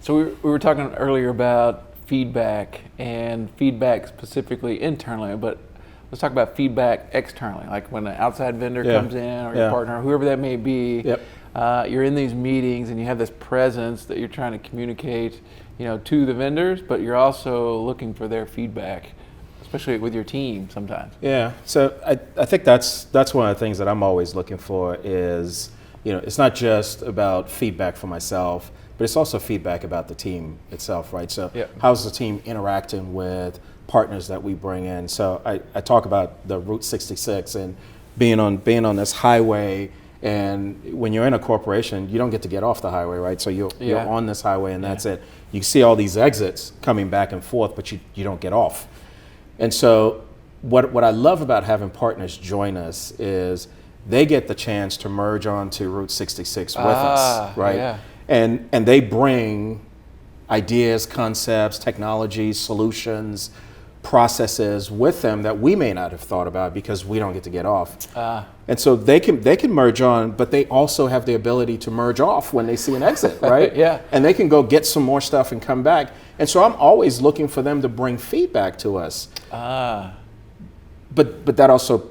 So we were talking earlier about feedback and feedback specifically internally, but let's talk about feedback externally, like when an outside vendor comes in or your partner, whoever that may be. Yep. You're in these meetings and you have this presence that you're trying to communicate, to the vendors, but you're also looking for their feedback, especially with your team sometimes. Yeah. So I think that's one of the things that I'm always looking for is, it's not just about feedback for myself, but it's also feedback about the team itself, right? So how's the team interacting with partners that we bring in? So I talk about the Route 66 and being on this highway, and when you're in a corporation, you don't get to get off the highway, right? So you're on this highway and that's it. You see all these exits coming back and forth, but you don't get off. And so what I love about having partners join us is they get the chance to merge onto Route 66 with us, right? Yeah. And they bring ideas, concepts, technologies, solutions, processes with them that we may not have thought about because we don't get to get off. And so they can merge on, but they also have the ability to merge off when they see an exit, right? Yeah. And they can go get some more stuff and come back. And so I'm always looking for them to bring feedback to us. But that also,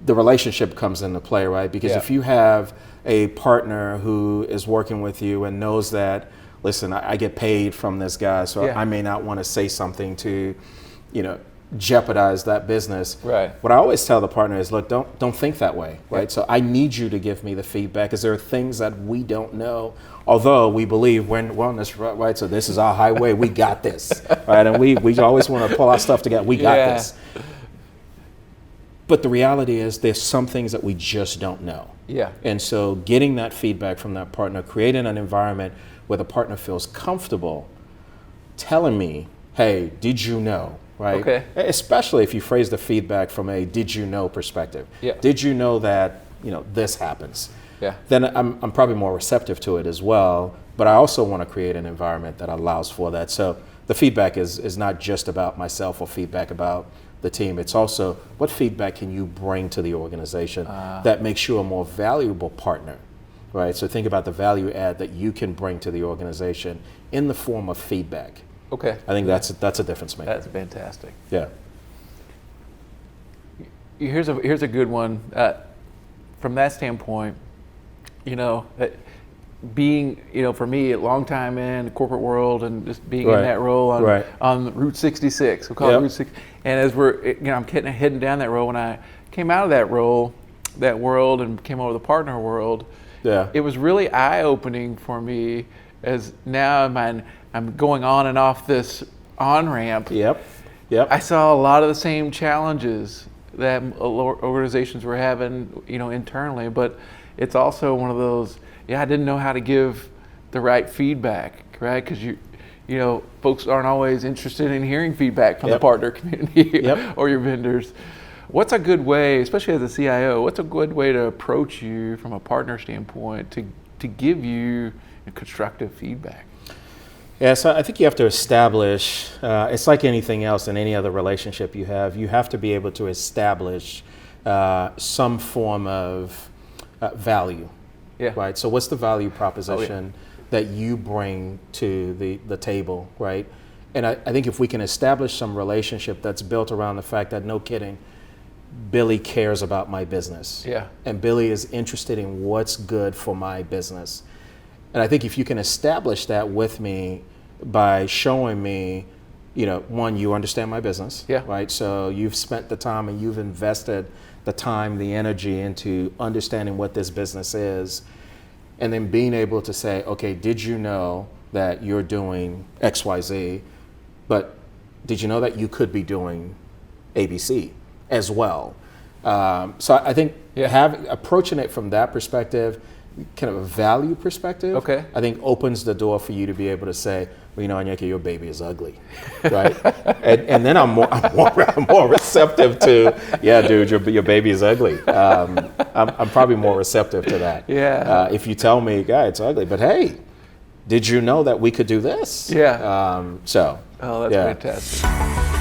the relationship comes into play, right? Because if you have a partner who is working with you and knows that, listen, I get paid from this guy, so I may not want to say something to, jeopardize that business. Right. What I always tell the partner is, look, don't think that way, right? Yeah. So I need you to give me the feedback because there are things that we don't know, although we believe we're on this, right? So this is our highway, we got this, right? And we always want to pull our stuff together, we got this. But the reality is there's some things that we just don't know. Yeah. And so getting that feedback from that partner, creating an environment where the partner feels comfortable telling me, hey, did you know, right? Okay. Especially if you phrase the feedback from a did you know perspective. Yeah. Did you know that, this happens? Yeah. Then I'm probably more receptive to it as well, but I also want to create an environment that allows for that. So the feedback is not just about myself or feedback about the team. It's also what feedback can you bring to the organization that makes you a more valuable partner, right? So think about the value add that you can bring to the organization in the form of feedback. Okay. I think that's a difference maker. That's fantastic. Yeah. Here's a good one. From that standpoint, being, for me, a long time in the corporate world and just being in that role on Route 66, we'll call it Route 6. And as I'm heading down that road, when I came out of that world, and came over to the partner world, it was really eye-opening for me as now I'm going on and off this on-ramp. Yep. I saw a lot of the same challenges that organizations were having, internally, but it's also one of those, I didn't know how to give the right feedback, right? Because folks aren't always interested in hearing feedback from the partner community or your vendors. What's a good way, especially as a CIO, what's a good way to approach you from a partner standpoint to give you constructive feedback? Yeah, so I think you have to establish, it's like anything else in any other relationship you have to be able to establish some form of value, right? So what's the value proposition that you bring to the table, right? And I think if we can establish some relationship that's built around the fact that, no kidding, Billy cares about my business. Yeah. And Billy is interested in what's good for my business. And I think if you can establish that with me by showing me, one, you understand my business, right? So you've spent the time and you've invested the time, the energy into understanding what this business is, and then being able to say, okay, did you know that you're doing X, Y, Z, but did you know that you could be doing ABC as well? So I think approaching it from that perspective, kind of a value perspective, I think opens the door for you to be able to say, well, Onyeka, your baby is ugly, right? and then I'm more receptive to, dude, your baby is ugly. I'm probably more receptive to that. Yeah. If you tell me, it's ugly, but hey, did you know that we could do this? Yeah. Oh, that's fantastic.